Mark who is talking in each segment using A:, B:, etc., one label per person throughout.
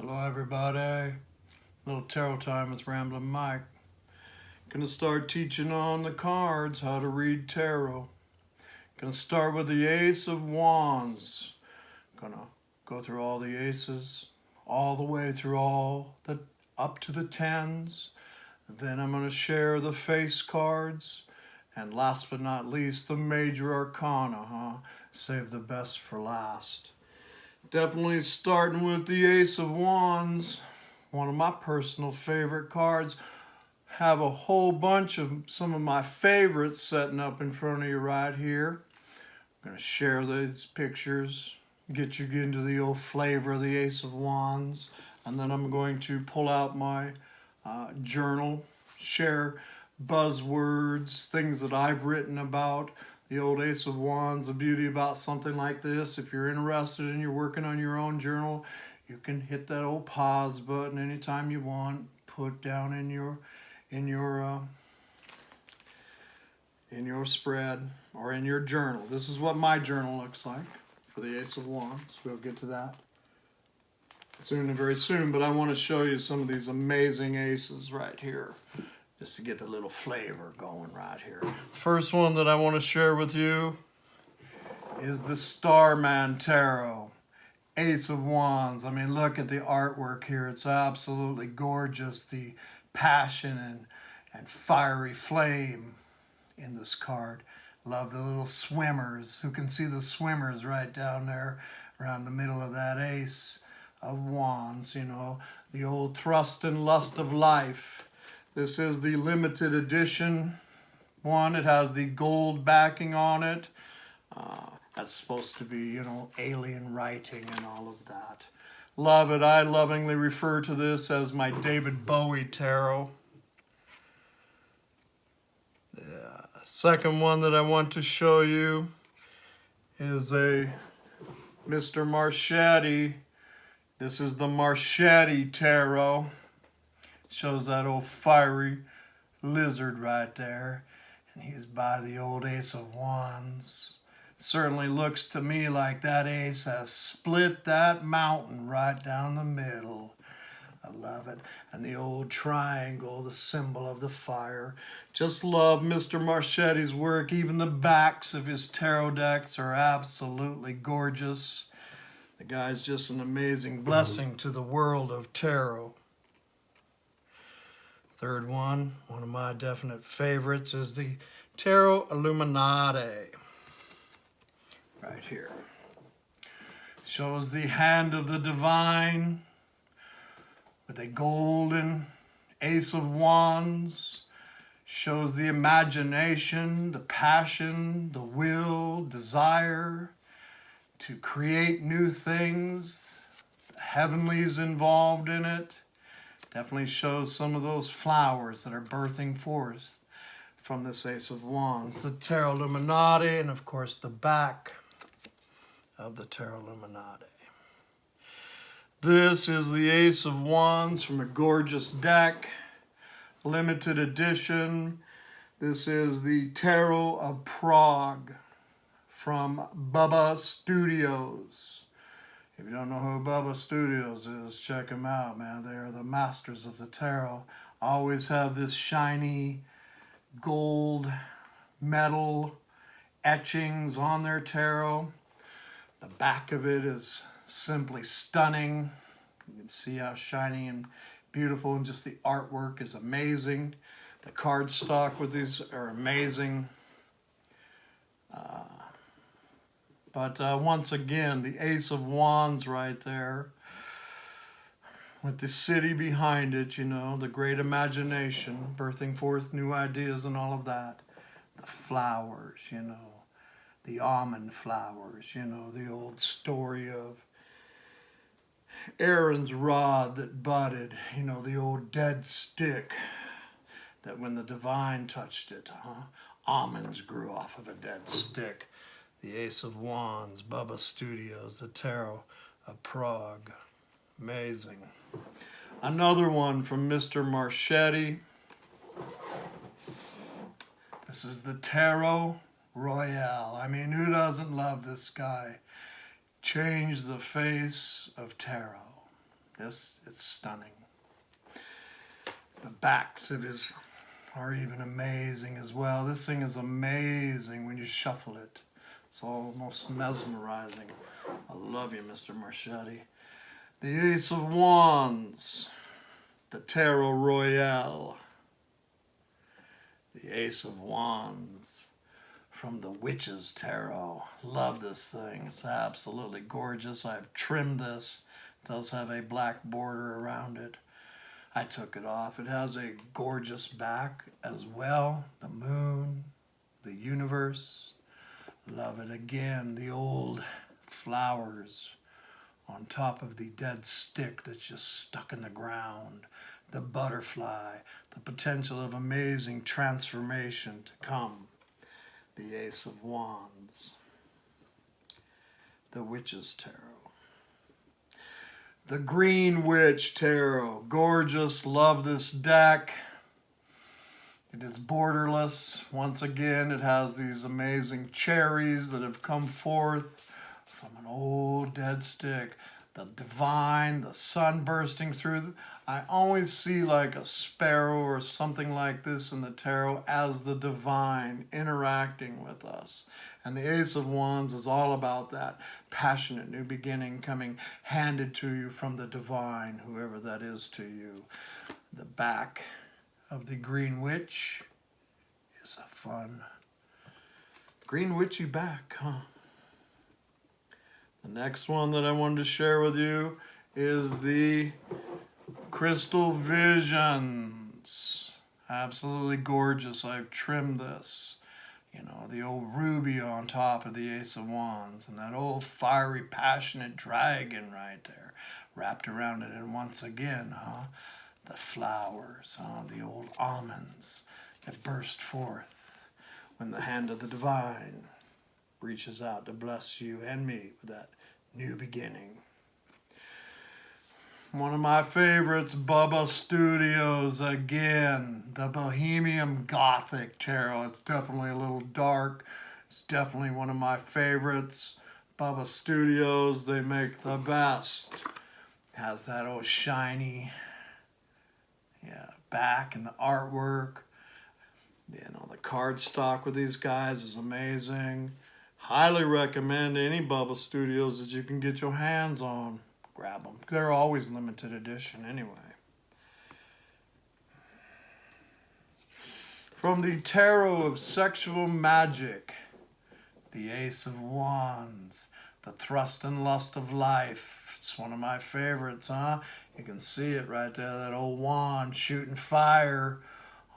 A: Hello everybody, little tarot time with Ramblin Mike. Gonna start teaching on the cards, how to read tarot. Gonna start with the Ace of Wands. Gonna go through all the aces, all the way through up to the tens. Then I'm gonna share the face cards. And last but not least, the major arcana, Save the best for last. Definitely starting with the Ace of Wands, one of my personal favorite cards. Have a whole bunch of some of my favorites setting up in front of you right here. I'm going to share these pictures, get you into the old flavor of the Ace of Wands, and then I'm going to pull out my journal, share buzzwords, things that I've written about the old Ace of Wands. The beauty about something like this, if you're interested and you're working on your own journal, you can hit that old pause button anytime you want, put down in your spread or in your journal. This is what my journal looks like for the Ace of Wands. We'll get to that soon and very soon, but I want to show you some of these amazing aces right here, just to get the little flavor going right here. First one that I want to share with you is the Starman Tarot, Ace of Wands. I mean, look at the artwork here. It's absolutely gorgeous. The passion and fiery flame in this card. Love the little swimmers. Who can see the swimmers right down there around the middle of that Ace of Wands, you know, the old thrust and lust of life. This is the limited edition one. It has the gold backing on it. That's supposed to be, you know, alien writing and all of that. Love it. I lovingly refer to this as my David Bowie tarot. The second one that I want to show you is a Mr. Marchetti. This is the Marchetti Tarot. Shows that old fiery lizard right there. And he's by the old Ace of Wands. Certainly looks to me like that ace has split that mountain right down the middle. I love it. And the old triangle, the symbol of the fire. Just love Mr. Marchetti's work. Even the backs of his tarot decks are absolutely gorgeous. The guy's just an amazing blessing to the world of tarot. Third one of my definite favorites, is the Tarot Illuminati. Right here. Shows the hand of the divine with a golden Ace of Wands. Shows the imagination, the passion, the will, desire to create new things. The heavenlies involved in it. Definitely shows some of those flowers that are birthing forth from this Ace of Wands. The Tarot Illuminati, and of course the back of the Tarot Illuminati. This is the Ace of Wands from a gorgeous deck, limited edition. This is the Tarot of Prague from Bubba Studios. If you don't know who Bubba Studios is, check them out, man. They are the masters of the tarot. Always have this shiny gold metal etchings on their tarot. The back of it is simply stunning. You can see how shiny and beautiful, and just the artwork is amazing. The cardstock with these are amazing. But once again, the Ace of Wands right there, with the city behind it, you know, the great imagination, birthing forth new ideas and all of that. The flowers, you know, the almond flowers, you know, the old story of Aaron's rod that budded, you know, the old dead stick that when the divine touched it, almonds grew off of a dead stick. The Ace of Wands, Bubba Studios, the Tarot of Prague. Amazing. Another one from Mr. Marchetti. This is the Tarot Royale. I mean, who doesn't love this guy? Changed the face of tarot. It's stunning. The backs are even amazing as well. This thing is amazing when you shuffle it. It's almost mesmerizing. I love you, Mr. Marchetti. The Ace of Wands. The Tarot Royale. The Ace of Wands from the Witch's Tarot. Love this thing. It's absolutely gorgeous. I've trimmed this. It does have a black border around it. I took it off. It has a gorgeous back as well. The moon, the universe. Love it. Again, the old flowers on top of the dead stick that's just stuck in the ground. The butterfly, the potential of amazing transformation to come. The Ace of Wands. The Witch's Tarot. The Green Witch Tarot. Gorgeous. Love this deck. It is borderless. Once again, it has these amazing cherries that have come forth from an old dead stick. The divine, the sun bursting through. I always see like a sparrow or something like this in the tarot as the divine interacting with us. And the Ace of Wands is all about that passionate new beginning coming handed to you from the divine, whoever that is to you. The back of the Green Witch is a fun green witchy back, huh? The next one that I wanted to share with you is the Crystal Visions. Absolutely gorgeous. I've trimmed this. You know, the old ruby on top of the Ace of Wands and that old fiery, passionate dragon right there wrapped around it. And once again, the flowers, the old almonds that burst forth when the hand of the divine reaches out to bless you and me with that new beginning. One of my favorites, Bubba Studios, again, the Bohemian Gothic Tarot. It's definitely a little dark. It's definitely one of my favorites. Bubba Studios, they make the best. Has that old shiny back and the artwork. You know, the card stock with these guys is amazing. Highly recommend any Bubba Studios that you can get your hands on. Grab them. They're always limited edition anyway. From the Tarot of Sexual Magic, the Ace of Wands, the Thrust and Lust of Life. It's one of my favorites, huh? You can see it right there, that old wand shooting fire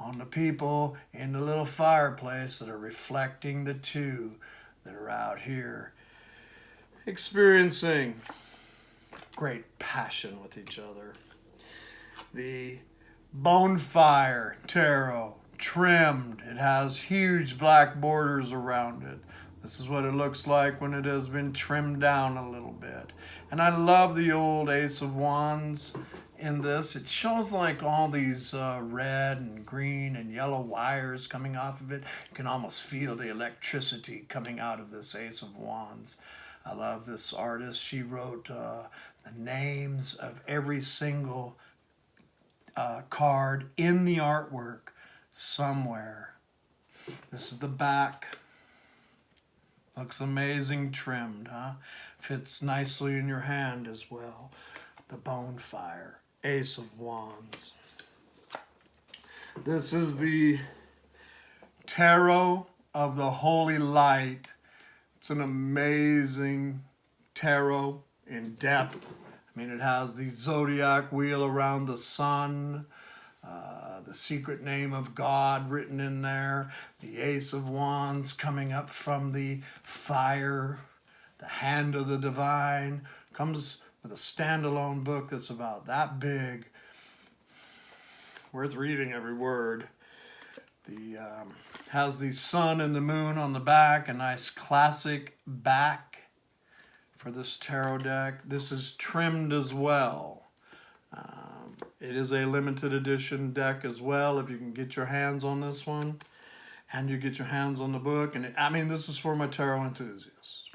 A: on the people in the little fireplace that are reflecting the two that are out here experiencing great passion with each other. The Bonfire Tarot, trimmed. It has huge black borders around it. This is what it looks like when it has been trimmed down a little bit. And I love the old Ace of Wands in this. It shows like all these red and green and yellow wires coming off of it. You can almost feel the electricity coming out of this Ace of Wands. I love this artist. She wrote the names of every single card in the artwork somewhere. This is the back. Looks amazing trimmed, huh? Fits nicely in your hand as well. The Bonfire, Ace of Wands. This is the Tarot of the Holy Light. It's an amazing tarot in depth. I mean, it has the zodiac wheel around the sun, the secret name of God written in there, the Ace of Wands coming up from the fire, the hand of the divine. Comes with a standalone book that's about that big. Worth reading every word. The has the sun and the moon on the back, a nice classic back for this tarot deck. This is trimmed as well. It is a limited edition deck as well, if you can get your hands on this one. And you get your hands on the book. And I mean, this is for my tarot enthusiasts.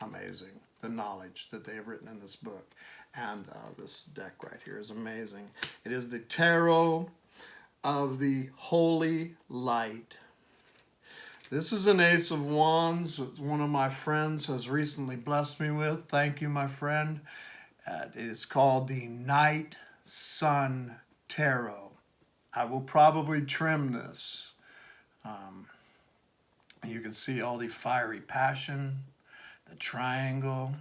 A: Amazing. the knowledge that they have written in this book. And this deck right here is amazing. It is the Tarot of the Holy Light. This is an Ace of Wands. One of my friends has recently blessed me with. Thank you, my friend. It is called the Night Sun Tarot. I will probably trim this. You can see all the fiery passion, the triangle,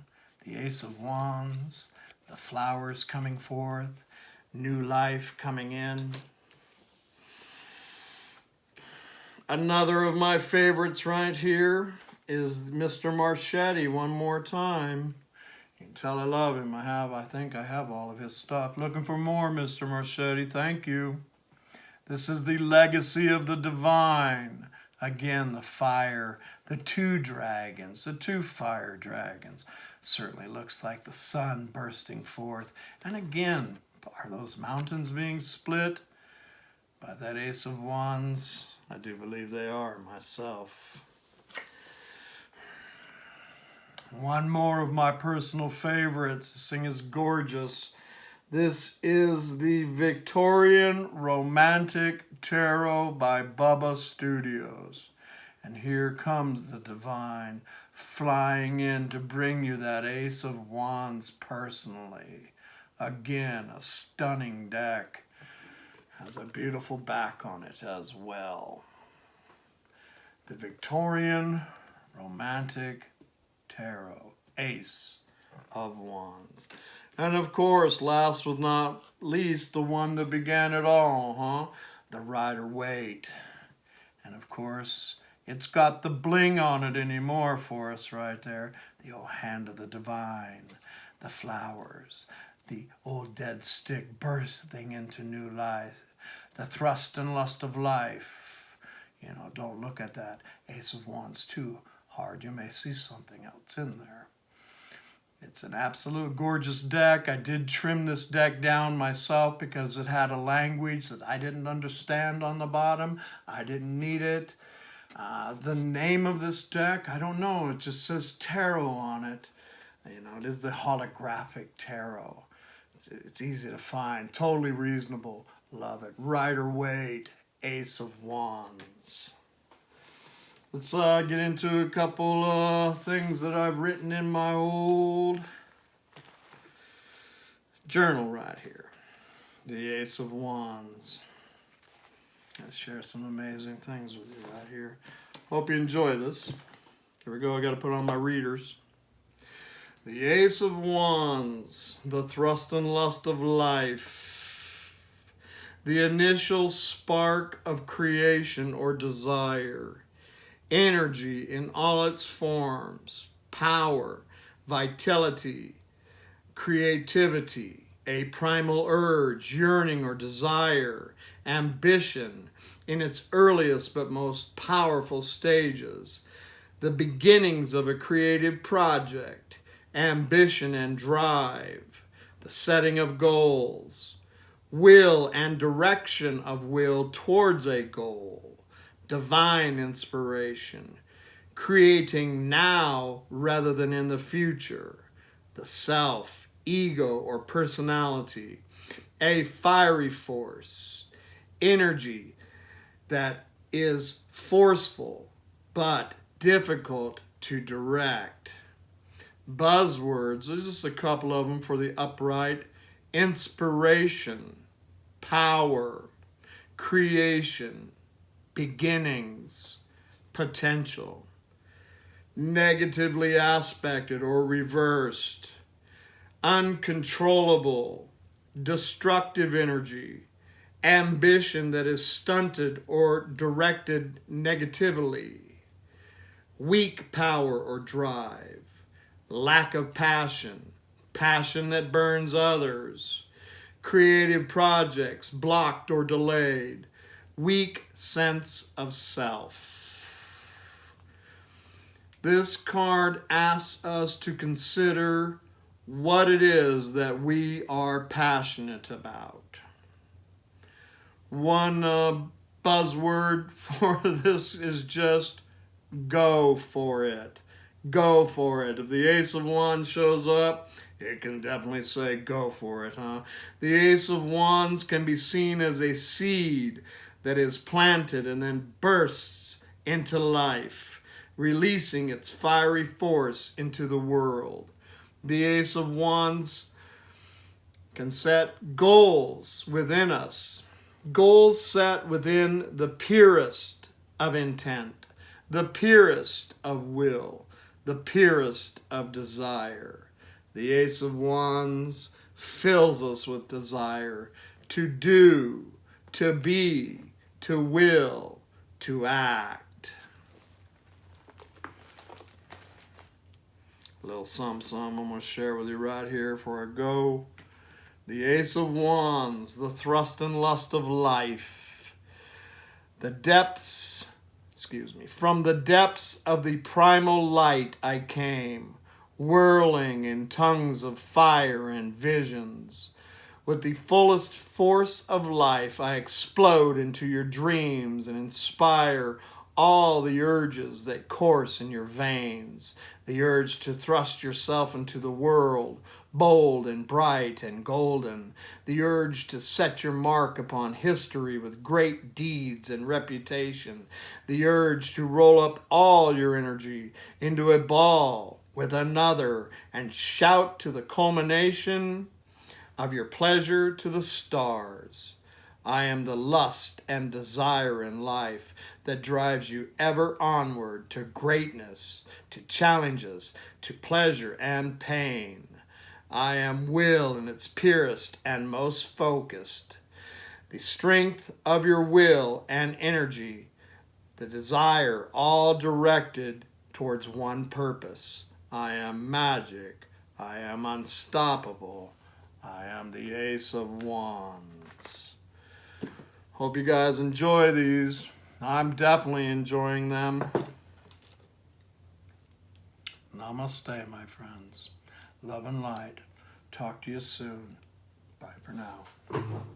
A: the Ace of Wands, the flowers coming forth, new life coming in. Another of my favorites right here is Mr. Marchetti, one more time. You can tell I love him. I think I have all of his stuff. Looking for more, Mr. Marchetti. Thank you. This is the Legacy of the Divine. Again, the fire, the two dragons, the two fire dragons. Certainly looks like the sun bursting forth. And again, are those mountains being split by that Ace of Wands? I do believe they are myself. One more of my personal favorites. This thing is gorgeous. This is the Victorian Romantic Tarot by Bubba Studios. And here comes the Divine flying in to bring you that Ace of Wands personally. Again, a stunning deck. Has a beautiful back on it as well. The Victorian Romantic Tarot, Ace of Wands. And of course, last but not least, the one that began it all, the Rider-Waite. And of course, it's got the bling on it anymore for us right there. The old Hand of the Divine, the flowers, the old dead stick bursting into new life, the thrust and lust of life. You know, don't look at that Ace of Wands too hard. You may see something else in there. It's an absolute gorgeous deck. I did trim this deck down myself because it had a language that I didn't understand on the bottom. I didn't need it. The name of this deck, I don't know. It just says tarot on it. You know, it is the holographic tarot. It's easy to find. Totally reasonable. Love it. Rider-Waite, Ace of Wands. Let's get into a couple things that I've written in my old journal right here. The Ace of Wands. I'll share some amazing things with you right here. Hope you enjoy this. Here we go. I got to put on my readers. The Ace of Wands, the thrust and lust of life. The initial spark of creation or desire. Energy in all its forms, power, vitality, creativity, a primal urge, yearning or desire, ambition in its earliest but most powerful stages, the beginnings of a creative project, ambition and drive, the setting of goals, will and direction of will towards a goal, divine inspiration, creating now rather than in the future, the self, ego, or personality, a fiery force, energy that is forceful but difficult to direct. Buzzwords, there's just a couple of them for the upright: inspiration, power, creation, beginnings, potential. Negatively aspected or reversed, uncontrollable, destructive energy, ambition that is stunted or directed negatively, weak power or drive, lack of passion, passion that burns others, creative projects blocked or delayed, weak sense of self. This card asks us to consider what it is that we are passionate about. One buzzword for this is just go for it. go for it. If the Ace of Wands shows up, it can definitely say go for it, huh? The Ace of Wands can be seen as a seed that is planted and then bursts into life, releasing its fiery force into the world. The Ace of Wands can set goals within us, goals set within the purest of intent, the purest of will, the purest of desire. The Ace of Wands fills us with desire to do, to be, to will, to act. A little something I'm going to share with you right here before I go. The Ace of Wands, the thrust and lust of life. The depths, from the depths of the primal light I came, whirling in tongues of fire and visions. With the fullest force of life, I explode into your dreams and inspire all the urges that course in your veins. The urge to thrust yourself into the world, bold and bright and golden. The urge to set your mark upon history with great deeds and reputation. The urge to roll up all your energy into a ball with another and shout to the culmination of your pleasure to the stars. I am the lust and desire in life that drives you ever onward to greatness, to challenges, to pleasure and pain. I am will in its purest and most focused. The strength of your will and energy, the desire all directed towards one purpose. I am magic. I am unstoppable. I am the Ace of Wands. Hope you guys enjoy these. I'm definitely enjoying them. Namaste, my friends. Love and light. Talk to you soon. Bye for now.